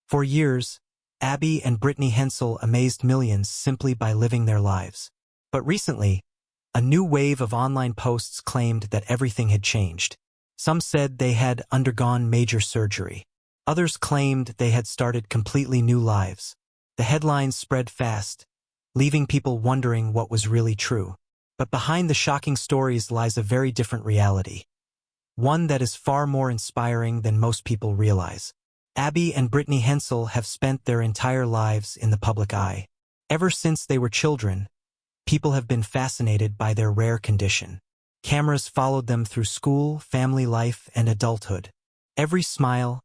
For years, Abby and Brittany Hensel amazed millions simply by living their lives. But recently, a new wave of online posts claimed that everything had changed. Some said they had undergone major surgery. Others claimed they had started completely new lives. The headlines spread fast, leaving people wondering what was really true. But behind the shocking stories lies a very different reality. One that is far more inspiring than most people realize. Abby and Brittany Hensel have spent their entire lives in the public eye. Ever since they were children, people have been fascinated by their rare condition. Cameras followed them through school, family life, and adulthood. Every smile,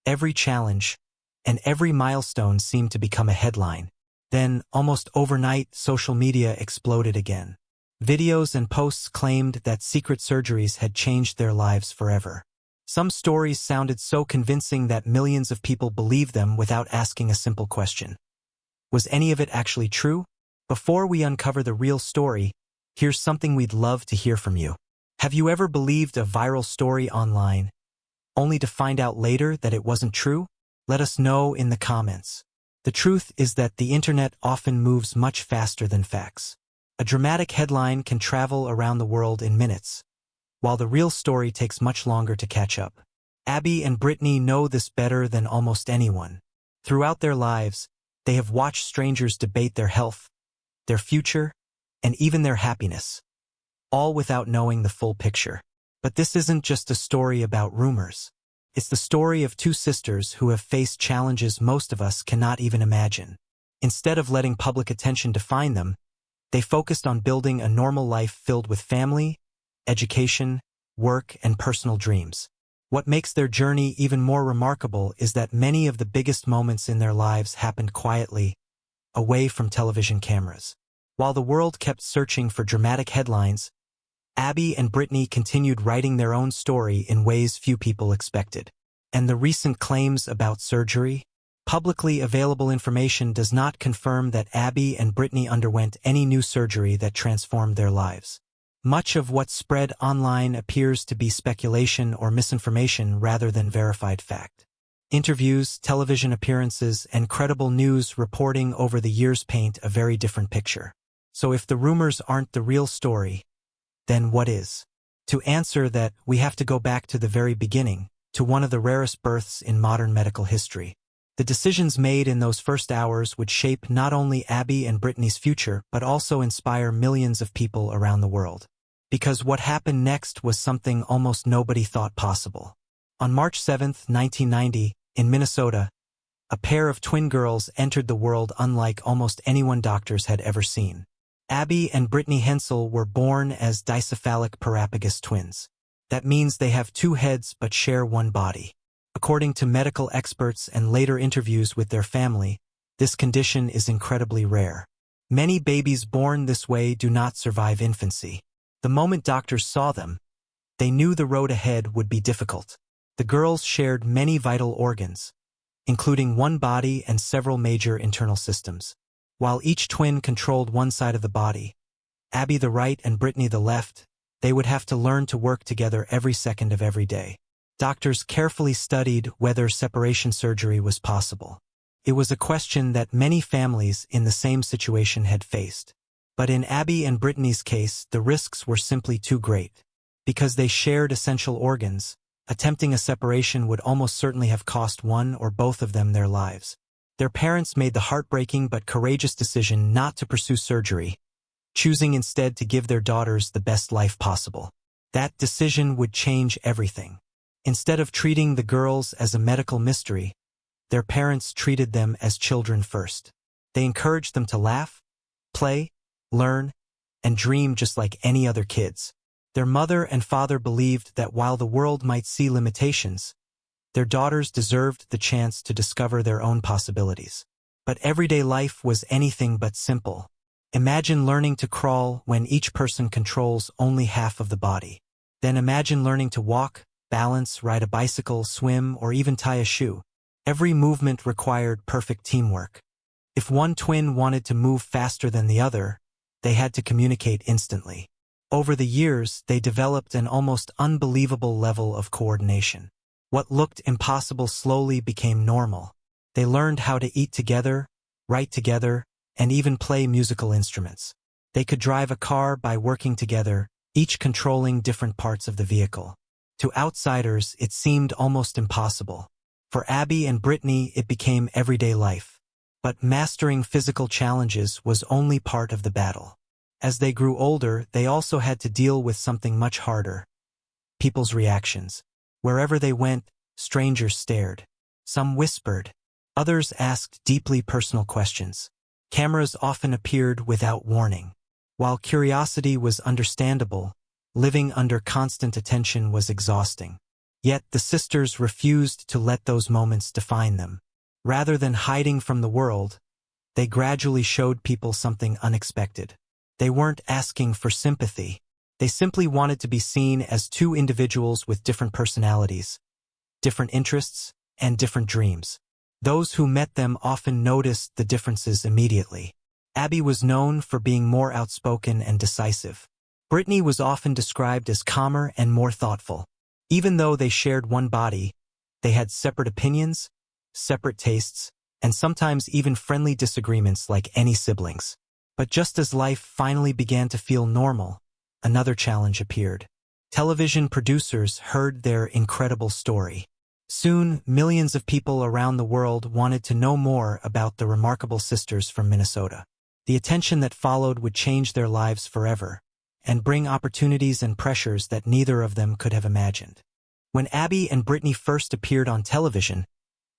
every challenge, and every milestone seemed to become a headline. Then, almost overnight, social media exploded again. Videos and posts claimed that secret surgeries had changed their lives forever. Some stories sounded so convincing that millions of people believed them without asking a simple question. Was any of it actually true? Before we uncover the real story, here's something we'd love to hear from you. Have you ever believed a viral story online, only to find out later that it wasn't true? Let us know in the comments. The truth is that the internet often moves much faster than facts. A dramatic headline can travel around the world in minutes, while the real story takes much longer to catch up. Abby and Brittany know this better than almost anyone. Throughout their lives, they have watched strangers debate their health, their future, and even their happiness, all without knowing the full picture. But this isn't just a story about rumors. It's the story of two sisters who have faced challenges most of us cannot even imagine. Instead of letting public attention define them, they focused on building a normal life filled with family, education, work, and personal dreams. What makes their journey even more remarkable is that many of the biggest moments in their lives happened quietly, away from television cameras. While the world kept searching for dramatic headlines, Abby and Brittany continued writing their own story in ways few people expected. And the recent claims about surgery? Publicly available information does not confirm that Abby and Brittany underwent any new surgery that transformed their lives. Much of what spread online appears to be speculation or misinformation rather than verified fact. Interviews, television appearances, and credible news reporting over the years paint a very different picture. So if the rumors aren't the real story, then what is? To answer that, we have to go back to the very beginning, to one of the rarest births in modern medical history. The decisions made in those first hours would shape not only Abby and Brittany's future, but also inspire millions of people around the world. Because what happened next was something almost nobody thought possible. On March 7, 1990, in Minnesota, a pair of twin girls entered the world unlike almost anyone doctors had ever seen. Abby and Brittany Hensel were born as dicephalic parapagus twins. That means they have two heads but share one body. According to medical experts and later interviews with their family, this condition is incredibly rare. Many babies born this way do not survive infancy. The moment doctors saw them, they knew the road ahead would be difficult. The girls shared many vital organs, including one body and several major internal systems. While each twin controlled one side of the body, Abby the right and Brittany the left, they would have to learn to work together every second of every day. Doctors carefully studied whether separation surgery was possible. It was a question that many families in the same situation had faced. But in Abby and Brittany's case, the risks were simply too great. Because they shared essential organs, attempting a separation would almost certainly have cost one or both of them their lives. Their parents made the heartbreaking but courageous decision not to pursue surgery, choosing instead to give their daughters the best life possible. That decision would change everything. Instead of treating the girls as a medical mystery, their parents treated them as children first. They encouraged them to laugh, play, learn, and dream just like any other kids. Their mother and father believed that while the world might see limitations, their daughters deserved the chance to discover their own possibilities. But everyday life was anything but simple. Imagine learning to crawl when each person controls only half of the body. Then imagine learning to walk, balance, ride a bicycle, swim, or even tie a shoe. Every movement required perfect teamwork. If one twin wanted to move faster than the other, they had to communicate instantly. Over the years, they developed an almost unbelievable level of coordination. What looked impossible slowly became normal. They learned how to eat together, write together, and even play musical instruments. They could drive a car by working together, each controlling different parts of the vehicle. To outsiders, it seemed almost impossible. For Abby and Brittany, it became everyday life. But mastering physical challenges was only part of the battle. As they grew older, they also had to deal with something much harder: people's reactions. Wherever they went, strangers stared. Some whispered. Others asked deeply personal questions. Cameras often appeared without warning. While curiosity was understandable, living under constant attention was exhausting. Yet the sisters refused to let those moments define them. Rather than hiding from the world, they gradually showed people something unexpected. They weren't asking for sympathy. They simply wanted to be seen as two individuals with different personalities, different interests, and different dreams. Those who met them often noticed the differences immediately. Abby was known for being more outspoken and decisive. Brittany was often described as calmer and more thoughtful. Even though they shared one body, they had separate opinions, separate tastes, and sometimes even friendly disagreements like any siblings. But just as life finally began to feel normal, another challenge appeared. Television producers heard their incredible story. Soon, millions of people around the world wanted to know more about the remarkable sisters from Minnesota. The attention that followed would change their lives forever, and bring opportunities and pressures that neither of them could have imagined. When Abby and Brittany first appeared on television,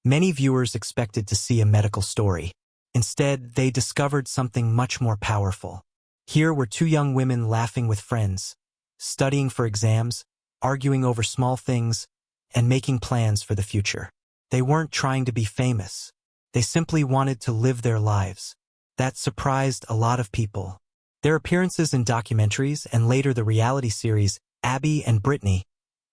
many viewers expected to see a medical story. Instead, they discovered something much more powerful. Here were two young women laughing with friends, studying for exams, arguing over small things, and making plans for the future. They weren't trying to be famous. They simply wanted to live their lives. That surprised a lot of people. Their appearances in documentaries and later the reality series Abby and Brittany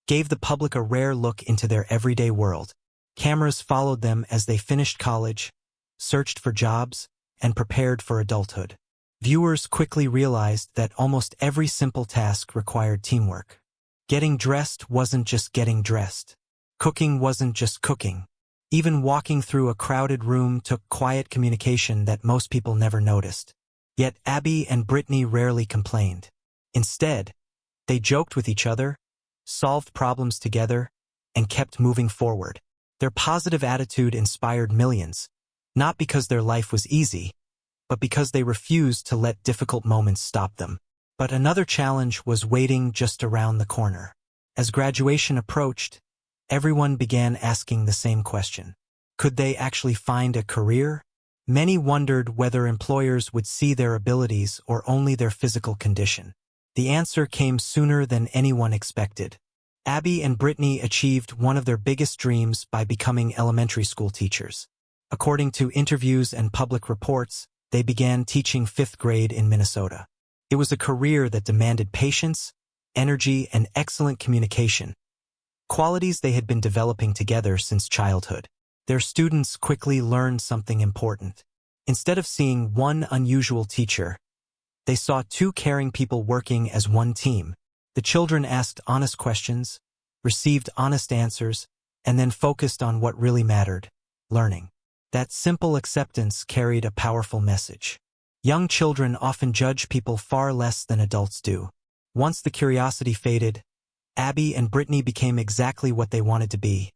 gave the public a rare look into their everyday world. Cameras followed them as they finished college, searched for jobs, and prepared for adulthood. Viewers quickly realized that almost every simple task required teamwork. Getting dressed wasn't just getting dressed. Cooking wasn't just cooking. Even walking through a crowded room took quiet communication that most people never noticed. Yet Abby and Brittany rarely complained. Instead, they joked with each other, solved problems together, and kept moving forward. Their positive attitude inspired millions, not because their life was easy, but because they refused to let difficult moments stop them. But another challenge was waiting just around the corner. As graduation approached, everyone began asking the same question. Could they actually find a career? Many wondered whether employers would see their abilities or only their physical condition. The answer came sooner than anyone expected. Abby and Brittany achieved one of their biggest dreams by becoming elementary school teachers. According to interviews and public reports, they began teaching 5th grade in Minnesota. It was a career that demanded patience, energy, and excellent communication, qualities they had been developing together since childhood. Their students quickly learned something important. Instead of seeing one unusual teacher, they saw two caring people working as one team. The children asked honest questions, received honest answers, and then focused on what really mattered: learning. That simple acceptance carried a powerful message. Young children often judge people far less than adults do. Once the curiosity faded, Abby and Brittany became exactly what they wanted to be: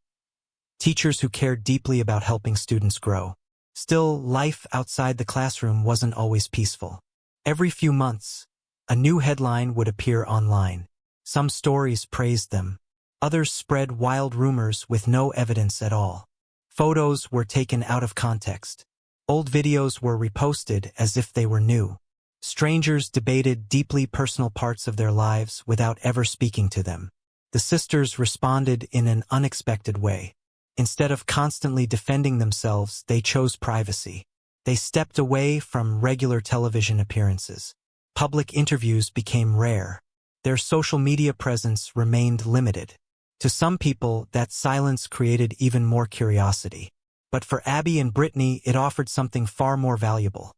teachers who cared deeply about helping students grow. Still, life outside the classroom wasn't always peaceful. Every few months, a new headline would appear online. Some stories praised them. Others spread wild rumors with no evidence at all. Photos were taken out of context. Old videos were reposted as if they were new. Strangers debated deeply personal parts of their lives without ever speaking to them. The sisters responded in an unexpected way. Instead of constantly defending themselves, they chose privacy. They stepped away from regular television appearances. Public interviews became rare. Their social media presence remained limited. To some people, that silence created even more curiosity. But for Abby and Brittany, it offered something far more valuable: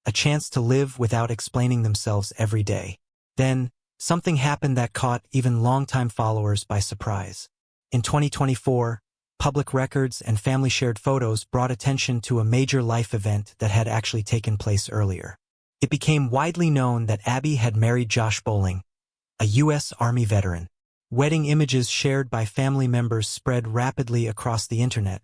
a chance to live without explaining themselves every day. Then, something happened that caught even longtime followers by surprise. In 2024, public records and family-shared photos brought attention to a major life event that had actually taken place earlier. It became widely known that Abby had married Josh Bowling, a U.S. Army veteran. Wedding images shared by family members spread rapidly across the internet,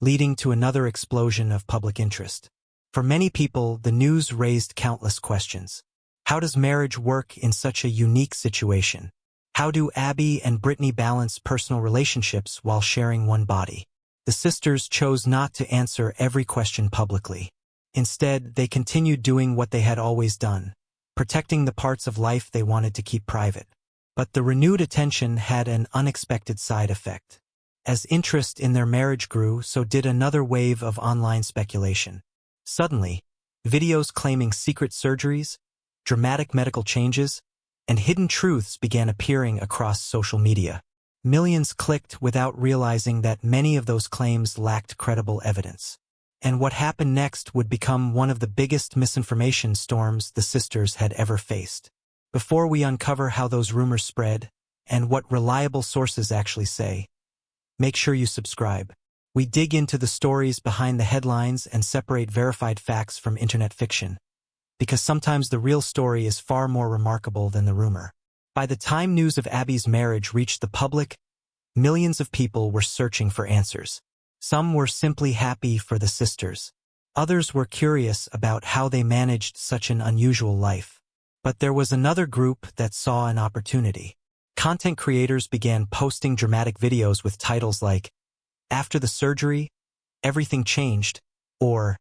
leading to another explosion of public interest. For many people, the news raised countless questions. How does marriage work in such a unique situation? How do Abby and Brittany balance personal relationships while sharing one body? The sisters chose not to answer every question publicly. Instead, they continued doing what they had always done, protecting the parts of life they wanted to keep private. But the renewed attention had an unexpected side effect. As interest in their marriage grew, so did another wave of online speculation. Suddenly, videos claiming secret surgeries, dramatic medical changes, and hidden truths began appearing across social media. Millions clicked without realizing that many of those claims lacked credible evidence. And what happened next would become one of the biggest misinformation storms the sisters had ever faced. Before we uncover how those rumors spread, and what reliable sources actually say, make sure you subscribe. We dig into the stories behind the headlines and separate verified facts from internet fiction, because sometimes the real story is far more remarkable than the rumor. By the time news of Abby's marriage reached the public, millions of people were searching for answers. Some were simply happy for the sisters. Others were curious about how they managed such an unusual life. But there was another group that saw an opportunity. Content creators began posting dramatic videos with titles like, "After the surgery, everything changed," or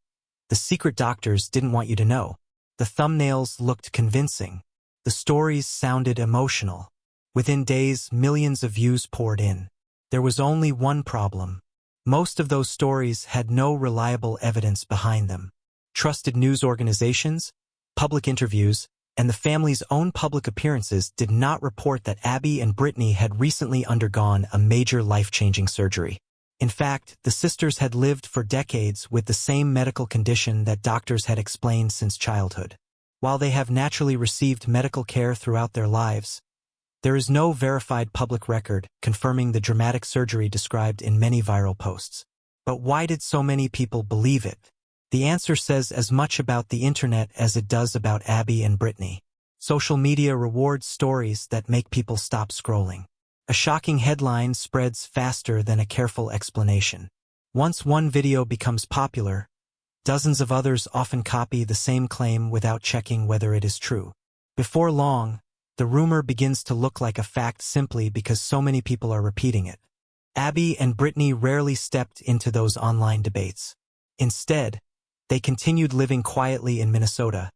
"The secret doctors didn't want you to know." The thumbnails looked convincing. The stories sounded emotional. Within days, millions of views poured in. There was only one problem. Most of those stories had no reliable evidence behind them. Trusted news organizations, public interviews, and the family's own public appearances did not report that Abby and Brittany had recently undergone a major life-changing surgery. In fact, the sisters had lived for decades with the same medical condition that doctors had explained since childhood. While they have naturally received medical care throughout their lives, there is no verified public record confirming the dramatic surgery described in many viral posts. But why did so many people believe it? The answer says as much about the internet as it does about Abby and Brittany. Social media rewards stories that make people stop scrolling. A shocking headline spreads faster than a careful explanation. Once one video becomes popular, dozens of others often copy the same claim without checking whether it is true. Before long, the rumor begins to look like a fact simply because so many people are repeating it. Abby and Brittany rarely stepped into those online debates. Instead, they continued living quietly in Minnesota,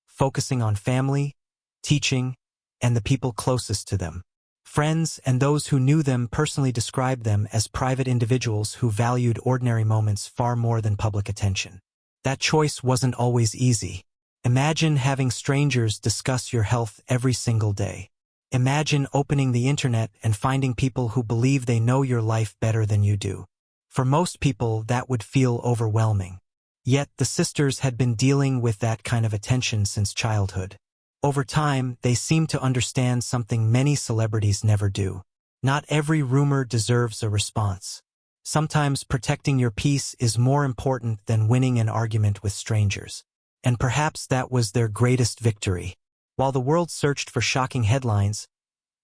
focusing on family, teaching, and the people closest to them. Friends and those who knew them personally described them as private individuals who valued ordinary moments far more than public attention. That choice wasn't always easy. Imagine having strangers discuss your health every single day. Imagine opening the internet and finding people who believe they know your life better than you do. For most people, that would feel overwhelming. Yet the sisters had been dealing with that kind of attention since childhood. Over time, they seemed to understand something many celebrities never do. Not every rumor deserves a response. Sometimes protecting your peace is more important than winning an argument with strangers. And perhaps that was their greatest victory. While the world searched for shocking headlines,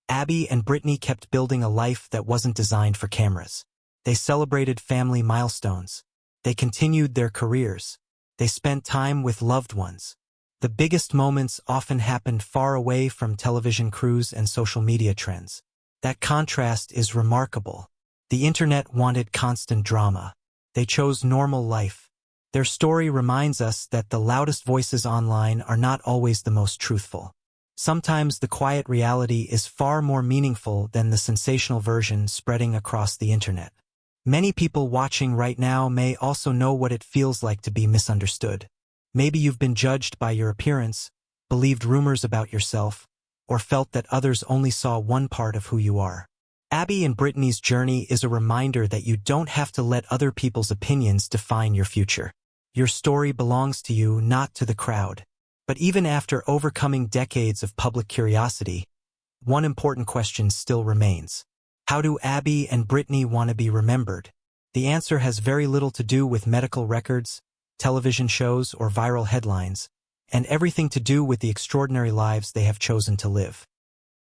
Abby and Brittany kept building a life that wasn't designed for cameras. They celebrated family milestones. They continued their careers. They spent time with loved ones. The biggest moments often happened far away from television crews and social media trends. That contrast is remarkable. The internet wanted constant drama. They chose normal life. Their story reminds us that the loudest voices online are not always the most truthful. Sometimes the quiet reality is far more meaningful than the sensational version spreading across the internet. Many people watching right now may also know what it feels like to be misunderstood. Maybe you've been judged by your appearance, believed rumors about yourself, or felt that others only saw one part of who you are. Abby and Brittany's journey is a reminder that you don't have to let other people's opinions define your future. Your story belongs to you, not to the crowd. But even after overcoming decades of public curiosity, one important question still remains. How do Abby and Brittany want to be remembered? The answer has very little to do with medical records, television shows, or viral headlines, and everything to do with the extraordinary lives they have chosen to live.